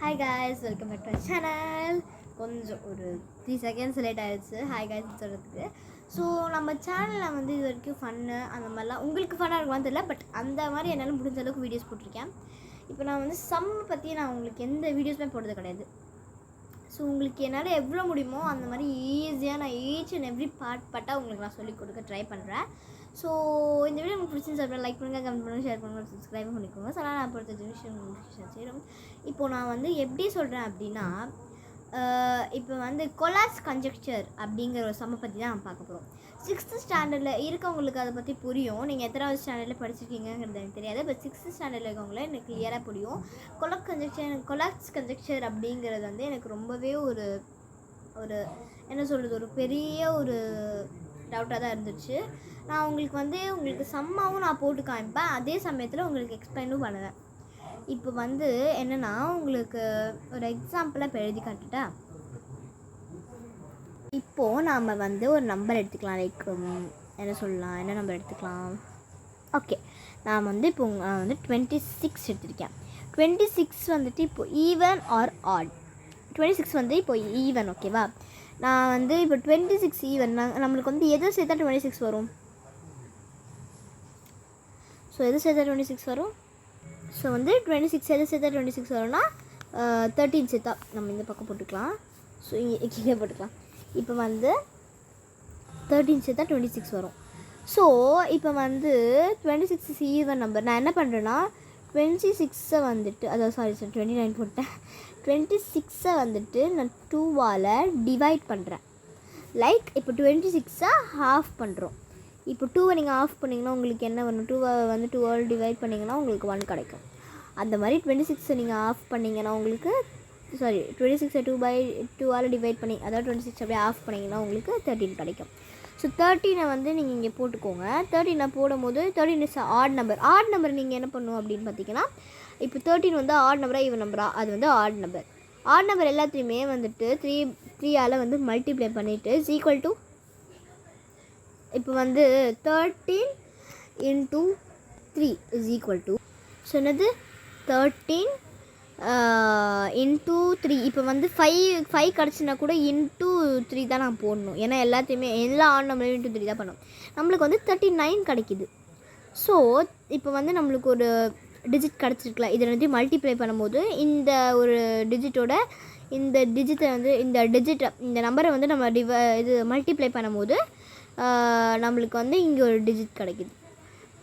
Hi guys, welcome back to channel. கொஞ்சம் ஒரு 3 seconds late ஆகிடுச்சு ஹாய் காய்ஸ் சொல்கிறதுக்கு. ஸோ நம்ம சேனலில் வந்து இது வரைக்கும் ஃபன்னு அந்த மாதிரிலாம் உங்களுக்கு ஃபன்னாக இருக்குமான்னு தெரியல, பட் அந்த மாதிரி என்னால் முடிஞ்ச அளவுக்கு வீடியோஸ் போட்டிருக்கேன். இப்போ நான் வந்து பற்றி நான் உங்களுக்கு எந்த வீடியோஸுமே போடுறது கிடையாது. ஸோ உங்களுக்கு என்னால் எவ்வளோ முடியுமோ அந்த மாதிரி ஈஸியாக நான் ஈச் அண்ட் எவ்ரி பார்ட்டாக உங்களுக்கு நான் சொல்லிக் கொடுக்க ட்ரை பண்ணுறேன். ஸோ இந்த வீடியோ உங்களுக்கு பிடிச்சிருந்து லைக் பண்ணுங்கள், கமெண்ட் பண்ணுங்கள், ஷேர் பண்ணுங்கள், சப்ஸ்கிரைப் பண்ணிக்கோங்க. ஸோ நான் பொறுத்த விஷயம் உங்களுக்கு செய்கிறோம். இப்போது நான் வந்து எப்படி சொல்கிறேன் அப்படின்னா, இப்போ வந்து கொலாஸ் கன்ஜெக்சர் அப்படிங்கிற ஒரு சம்மை பற்றி தான் நம்ம பார்க்க போகிறோம். 6th ஸ்டாண்டர்டில் இருக்கவங்களுக்கு அதை பற்றி புரியும். நீங்கள் எத்தனாவது ஸ்டாண்டர்டில் படிச்சிருக்கீங்கிறது எனக்கு தெரியாது, பட் 6th ஸ்டாண்டர்டில் இருக்கவங்கள எனக்கு கிளியராக புரியும். கொலாஸ் கன்ஜெக்சர் அப்படிங்கிறது வந்து எனக்கு ரொம்பவே ஒரு என்ன சொல்கிறது, ஒரு பெரிய ஒரு டவுட்டாக தான் இருந்துச்சு. நான் உங்களுக்கு சம்மாவும் நான் போட்டு காமிப்பேன், அதே சமயத்தில் உங்களுக்கு எக்ஸ்பிளைனும் பண்ணுவேன். இப்போ வந்து என்னென்னா, உங்களுக்கு ஒரு எக்ஸாம்பிளாக இப்போ எழுதி காட்டுட்டா. இப்போது நாம் வந்து ஒரு நம்பர் எடுத்துக்கலாம். லைக் என்ன நம்பர் எடுத்துக்கலாம்? ஓகே, நான் வந்து இப்போ 26 எடுத்திருக்கேன். 26 வந்துட்டு இப்போ ஈவன் ஆர் ஆட். 26 வந்து இப்போ ஈவன், ஓகேவா? நான் வந்து இப்போ 26 ஈவன், நம்மளுக்கு வந்து எது சேர்த்தா 26 வரும்? ஸோ எது சேர்த்தா 26 வரும்? ஸோ வந்து 26 எது சேர்த்தா 26 வரும்னா 13 சேர்த்தா நம்ம இந்த பக்கம் போட்டுக்கலாம். ஸோ இங்கே கீழே போட்டுக்கலாம். இப்போ வந்து 13 சேர்த்தா 26 வரும். ஸோ இப்போ வந்து 26 இஸ் ஈவன் நம்பர். நான் என்ன பண்ணுறேன்னா 26 வந்துட்டு 29 போட்டேன். 26 வந்துட்டு நான் 2ஆல் டிவைட் பண்ணுறேன். லைக் இப்போ 26 ஹாஃப் பண்ணுறோம். இப்போ 2 நீங்கள் ஆஃப் பண்ணிங்கன்னா உங்களுக்கு என்ன வரும்? 2ஆல் டிவைட் பண்ணிங்கன்னா உங்களுக்கு 1 கிடைக்கும். அந்த மாதிரி 26 நீங்கள் ஆஃப் பண்ணிங்கன்னா உங்களுக்கு 26 2ஆல் டிவைட் பண்ணி, அதாவது 26 அப்படியே ஆஃப் பண்ணிங்கன்னா உங்களுக்கு 13 கிடைக்கும். ஸோ 13 வந்து நீங்கள் இங்கே போட்டுக்கோங்க. 13 போடும்போது 13 is add number. Add number நீங்கள் என்ன பண்ணுவோம் அப்படின்னு பார்த்தீங்கன்னா, இப்போ 13 வந்து ஆட் நம்பராக ஈவன் நம்பரா? அது வந்து ஆட் நம்பர். ஆட் நம்பர் எல்லாத்தையுமே வந்துட்டு 3ஆல் வந்து மல்டிப்ளை பண்ணிவிட்டு இஸ் ஈக்குவல் டு, இப்போ வந்து 13 × 3 இஸ் ஈக்குவல் டு, சொன்னது 13 × 3. இப்போ வந்து 5 கிடச்சினா கூட இன்ட்டு 3 தான் நான் போடணும். ஏன்னா எல்லா ஆட் நம்பரையும் இன்ட்டு 3 தான் பண்ணணும். நம்மளுக்கு வந்து 39 கிடைக்கிது. ஸோ இப்போ வந்து நம்மளுக்கு ஒரு டிஜிட் கிடச்சிருக்கல. இதை வந்து மல்டிப்ளை பண்ணும்போது இந்த ஒரு டிஜிட்டோட இந்த நம்பரை வந்து நம்ம மல்டிப்ளை பண்ணும்போது நம்மளுக்கு வந்து இங்கே ஒரு டிஜிட் கிடைக்கிது.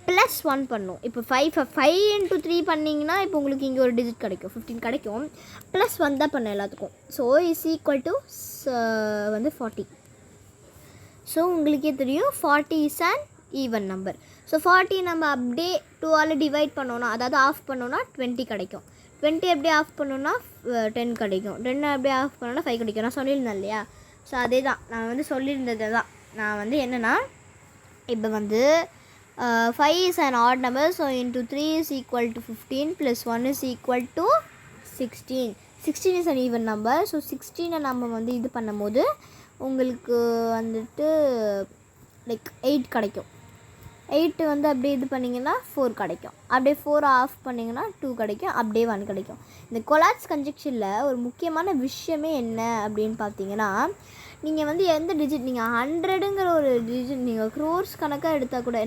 +1 பண்ணும். இப்போ 5 × 3 பண்ணிங்கன்னா இப்போ உங்களுக்கு இங்கே ஒரு டிஜிட் கிடைக்கும், 15 கிடைக்கும். +1 தான் பண்ணும் எல்லாத்துக்கும். ஸோ இஸ் ஈக்குவல் டு வந்து 40. ஸோ உங்களுக்கே தெரியும் 40 is an even number. So 40 நம்ம அப்படியே 2ஆல் டிவைட் பண்ணோன்னா, அதாவது ஆஃப் பண்ணோன்னா 20 கிடைக்கும். 20 அப்படியே ஆஃப் பண்ணோன்னா 10 கிடைக்கும். 10 அப்படியே ஆஃப் பண்ணோன்னா 5 கிடைக்கும். நான் சொல்லியிருந்தேன் இல்லையா? ஸோ அதே தான் நான் வந்து சொல்லியிருந்தது தான். நான் வந்து என்னென்னா, இப்போ வந்து 5 is an odd number, so into 3 is equal to 15 plus 1 is equal to 16. 16 is an even number. So 16 நம்ம வந்து இது பண்ணும்போது உங்களுக்கு வந்துட்டு லைக் 8 கிடைக்கும். 8 வந்து அப்படியே இது பண்ணிங்கன்னா 4 கிடைக்கும். அப்படியே 4 ஆஃப் பண்ணிங்கன்னா 2 கிடைக்கும். அப்படியே 1 கிடைக்கும். இந்த கொலாஸ் கன்ஜெக்ஷனில் ஒரு முக்கியமான விஷயமே என்ன அப்படின்னு பார்த்தீங்கன்னா, நீங்கள் வந்து எந்த டிஜிட், நீங்கள் 100ங்கிற ஒரு டிஜிட் நீங்கள் க்ரோர்ஸ் கணக்காக எடுத்தால் கூட,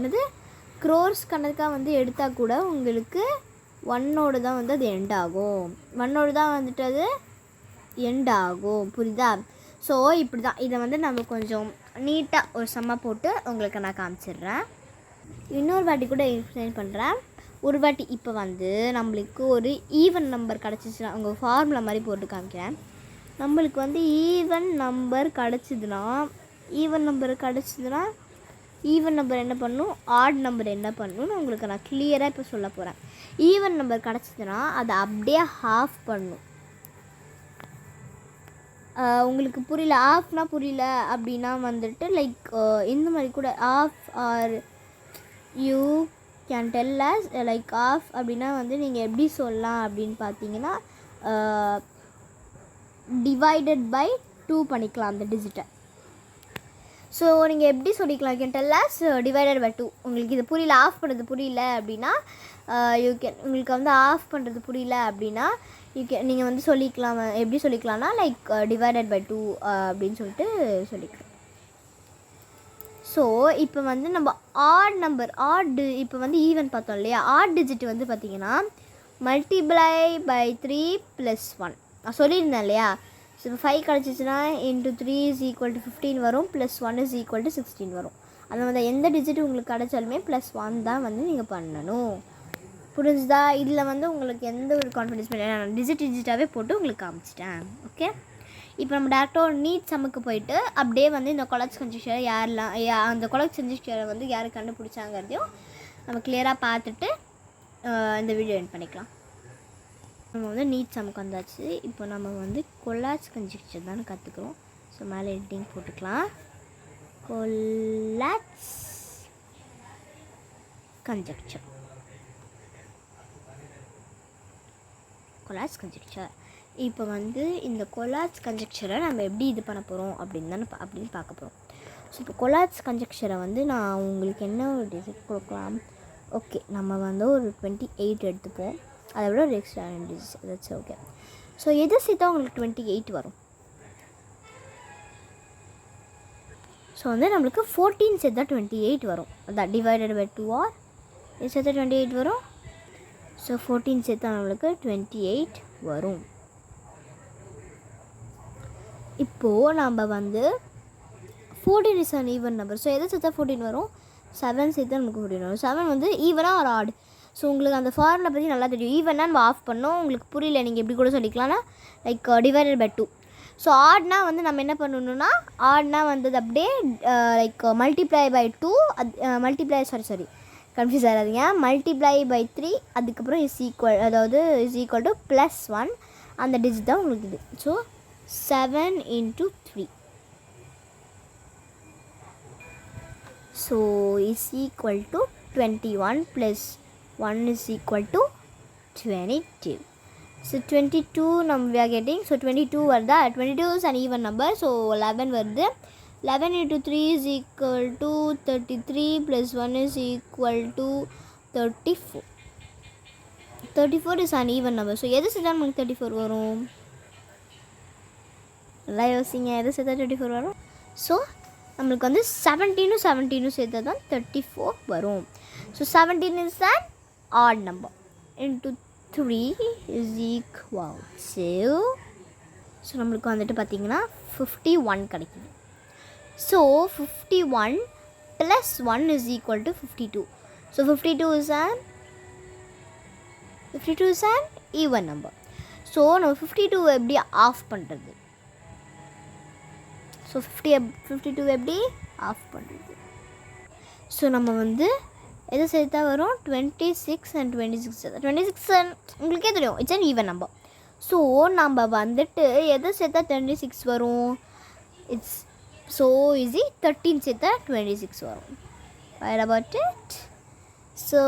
க்ரோர்ஸ் கணக்காக வந்து எடுத்தால் கூட உங்களுக்கு 1ஓடு தான் வந்து அது எண்ட் ஆகும். 1ஓடு தான் வந்துட்டு அது எண்ட் ஆகும். புரியுதா? ஸோ இப்படி தான் இதை வந்து நம்ம கொஞ்சம் நீட்டாக ஒரு சம்மா போட்டு உங்களுக்கு நான் காமிச்சிடுறேன். இன்னொரு வாட்டி கூட எக்ஸ்பிளைன் பண்ணுறேன். ஒரு வாட்டி இப்போ வந்து நம்மளுக்கு ஒரு ஈவன் நம்பர் கிடச்சிச்சுன்னா, உங்கள் ஃபார்முலா மாதிரி போட்டு காமிக்கிறேன். நம்மளுக்கு வந்து ஈவன் நம்பர் கிடச்சிதுன்னா ஈவன் நம்பர் என்ன பண்ணணும், ஆட் நம்பர் என்ன பண்ணணும்னு உங்களுக்கு நான் கிளியராக இப்போ சொல்ல போகிறேன். ஈவன் நம்பர் கிடச்சிதுன்னா அதை அப்படியே ஹாஃப் பண்ணணும். உங்களுக்கு புரியல, ஆஃப்னால் புரியல அப்படின்னா வந்துட்டு லைக் இந்த மாதிரி கூட half or you can tell us like half அப்படின்னா வந்து நீங்கள் எப்படி சொல்லலாம் அப்படின்னு பார்த்தீங்கன்னா, டிவைடட் பை 2 பண்ணிக்கலாம் அந்த டிஜிட்டை. ஸோ நீங்கள் எப்படி சொல்லிக்கலாம், you can tell us divided by 2. உங்களுக்கு இது புரியல, ஆஃப் பண்ணுறது புரியல அப்படின்னா உங்களுக்கு வந்து ஆஃப் பண்ணுறது புரியல அப்படின்னா நீங்கள் வந்து சொல்லிக்கலாம். எப்படி சொல்லிக்கலாம்னா லைக் டிவைடட் பை 2 அப்படின்னு சொல்லிட்டு சொல்லிக்கலாம். ஸோ இப்போ வந்து நம்ம ஆட் நம்பர் இப்போ வந்து ஈவன் பார்த்தோம் இல்லையா, ஆட் டிஜிட் வந்து பார்த்திங்கன்னா மல்டிப்ளை பை 3 + 1 நான் சொல்லியிருந்தேன் இல்லையா. ஸோ இப்போ 5 கிடச்சிச்சின்னா இன்ட்டு 3 = 15 வரும், +1 = 16 வரும். அந்த மாதிரி எந்த டிஜிட் உங்களுக்கு கிடச்சாலுமே +1 தான் வந்து நீங்கள் பண்ணணும். புரிஞ்சுதா? இதில் வந்து உங்களுக்கு எந்த ஒரு கான்ஃபிடன்ஸ் இல்லை, நான் டிஜிட்டாகவே போட்டு உங்களுக்கு காமிச்சிட்டேன். ஓகே, இப்போ நம்ம டேரெக்டாக ஒரு நீட் சம்முக்கு போயிட்டு அப்படியே வந்து இந்த கொலாஜ் கன்ஜெக்ஷரை அந்த கொலாஜ் கன்ஜெக்ஷரை வந்து யார் கண்டுபிடிச்சாங்கிறதையும் நம்ம கிளியராக பார்த்துட்டு இந்த வீடியோ எண்ட் பண்ணிக்கலாம். நம்ம வந்து நீட் சம்முக்கு வந்தாச்சு. இப்போ நம்ம வந்து கொலாஜ் கன்ஜெக்ஷர் தானே கற்றுக்குறோம். ஸோ மேலே எடிட்டிங் போட்டுக்கலாம். கொலாஜ் கன்ஜெக்ஷர் இப்போ வந்து இந்த கொலாஜ் கன்ஜெக்ஷரை நம்ம எப்படி இது பண்ண போகிறோம் அப்படின்னு பார்க்க போகிறோம். ஸோ இப்போ கொலாஜ் கன்ஜெக்ஷரை வந்து நான் உங்களுக்கு என்ன ஒரு டிஜிட் கொடுக்கலாம். ஓகே, நம்ம வந்து ஒரு 28 எடுத்துப்போம். அதை விட ஒரு எக்ஸ்ட்ரா 2 டிஜிட்ஸ் ஏதாச்சும். ஓகே, ஸோ எது சேர்த்தா உங்களுக்கு 28 வரும்? ஸோ வந்து நம்மளுக்கு 14 சேர்த்தா 28 வரும். அதான் டிவைடட் பை 2 ஆர் இது சேர்த்தா 28 வரும். ஸோ 14 சேர்த்தா நம்மளுக்கு 28 வரும். இப்போது நம்ம வந்து 14 is an even number. So எதை சேர்த்தா 14 வரும்? 7 சேர்த்தா நமக்கு 14 வரும். 7 வந்து ஈவனாக ஒரு ஆட். ஸோ உங்களுக்கு அந்த ஃபார்முலா பற்றி நல்லா தெரியும். ஈவனாக நம்ம ஆஃப் பண்ணோம். உங்களுக்கு புரியல, நீங்கள் எப்படி கூட சொல்லிக்கலாம்னா லைக் டிவைடட் பை 2. ஸோ ஆட்னா வந்து நம்ம என்ன பண்ணணுன்னா, ஆட்னா வந்து அப்படியே லைக் மல்டிப்ளை பை 2 கன்ஃபியூஸ் ஆகாதீங்க. மல்டிப்ளை பை 3 அதுக்கப்புறம் இஸ் ஈக்குவல் டு +1 அந்த டிஜிட் தான் உங்களுக்கு இது. So 7 × 3 so is equal to 21 + 1 is equal to 22. So 22 நம்ம we are getting. ஸோ 22 வருதா? 22 is an even number. So 11 வருது. 11 × 3 is equal to 33 + 1 is equal to 34. 34 is an even number. So எது சேர்த்தா நமக்கு 34 வரும்? நல்லா யோசிங்க, எது சேர்த்தா 34 வரும்? ஸோ நம்மளுக்கு வந்து 17 சேர்த்தா தான் 34 வரும். So 17 is an odd number into 3 is equal to, so நம்மளுக்கு வந்துட்டு பார்த்திங்கன்னா 51 கிடைக்குது. So 51 + 1 is equal to 52. So 52 is an even number. So நம்ம 52 எப்படி ஆஃப் பண்ணுறது? ஸோ 52 எப்படி ஆஃப் பண்ணுறது? ஸோ நம்ம வந்து எது சேர்த்தா வரும்? 26 and 26 சேர்த்தா 26 உங்களுக்கே தெரியும், it's an even number. So நம்ம வந்துட்டு எது சேர்த்தா 26 வரும்? It's so easy. 13 சேர்த்தா 26 வரும். What about it? ஸோ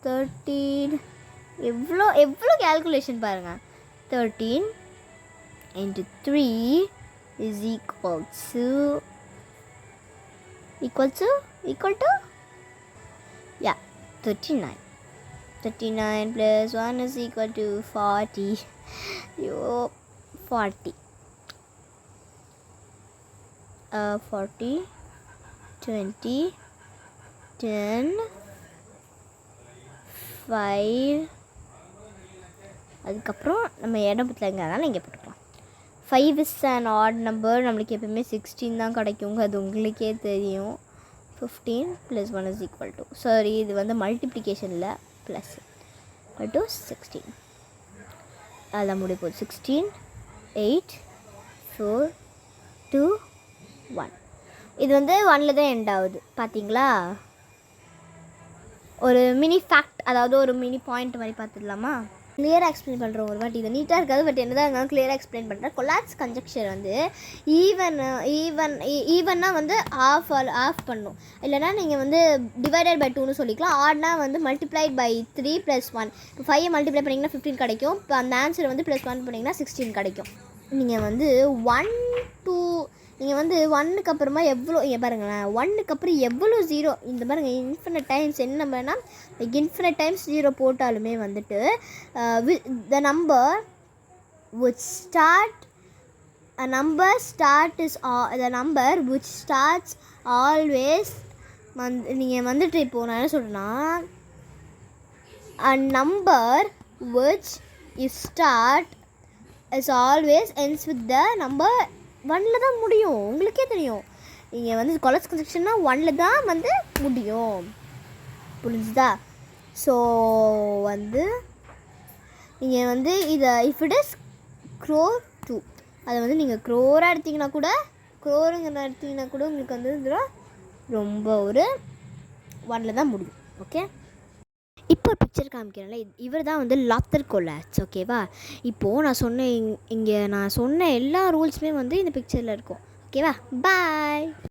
13 எவ்வளோ கேல்குலேஷன் பாருங்கள். 13 × 3 is equal to yeah 39. 39 + 1 is equal to 40. 40 40 20 10 5 அதுக்கப்புறம் நம்ம இடம் பத்தலைங்கிறதுனால இங்கே போட்டுக்கலாம். 5 is an odd number. நம்மளுக்கு எப்பவுமே 16 தான் கிடைக்குங்க, அது உங்களுக்கே தெரியும். 15 + 1 is equal to, சாரி இது வந்து மல்டிப்ளிகேஷனில் ப்ளஸ் = 16. அதில் முடிய போகுது. 16 8 4 2 1. இது வந்து 1ல் தான் எண்ட் ஆகுது. பார்த்தீங்களா? ஒரு மினி ஃபேக்ட், அதாவது ஒரு மினி பாயிண்ட் மாதிரி பார்த்துடலாமா? கிளியராக எக்ஸ்பிளைன் பண்ணுறோம் ஒரு வாட்டி. இது நீட்டாக இருக்காது, பட் என்ன தான் இருந்தாலும் கிளியராக எக்ஸ்பிளைன் பண்ணுறேன். கொலாஜ் கன்ஜெக்ஷர் வந்து ஈவன்னா வந்து ஆஃப் பண்ணும், இல்லைனா நீங்கள் வந்து டிவைடட் பை 2ன்னு சொல்லிக்கலாம். ஆட்னா வந்து மல்டிப்ளைட் பை 3 + 1. இப்போ 5 மல்டிப்ளை பண்ணிங்கன்னா 15 கிடைக்கும். இப்போ அந்த ஆன்சர் வந்து +1 பண்ணிங்கன்னா 16 கிடைக்கும். நீங்கள் வந்து 1 2 நீங்கள் வந்து 1க்கு அப்புறமா எவ்வளோ பாருங்களேன், 1க்கு அப்புறம் எவ்வளோ 0 இந்த பாருங்கள் இன்ஃபினிட் டைம்ஸ் என்ன நம்பர்னா இன்ஃபினிட் டைம்ஸ் 0 போட்டாலுமே வந்துட்டு the number which start a number start is the number which starts always நீங்கள் வந்துட்டு இப்போது நான் என்ன சொல்கிறேன்னா a number which is start is always ends with the number 1ல் தான் முடியும். உங்களுக்கே தெரியும், நீங்கள் வந்து கொலஸ் கன்ஸ்ட்ரக்ஷன்னா 1ல் தான் வந்து முடியும். புரிஞ்சுதா? ஸோ வந்து நீங்கள் வந்து இதை இஃப் இட் இஸ் க்ரோர் 2 அதை வந்து நீங்கள் க்ரோராக எடுத்திங்கன்னா கூட உங்களுக்கு வந்து இதில் ரொம்ப ஒரு 1ல் தான் முடியும். ஓகே, இப்போ ஒரு பிக்சர் காமிக்கிறேன்ல, இவர் தான் வந்து லாத்தர் கொலாட்ஸ். ஓகேவா? இப்போது நான் சொன்ன எல்லா ரூல்ஸுமே வந்து இந்த பிக்சரில் இருக்கும். ஓகேவா? பாய்.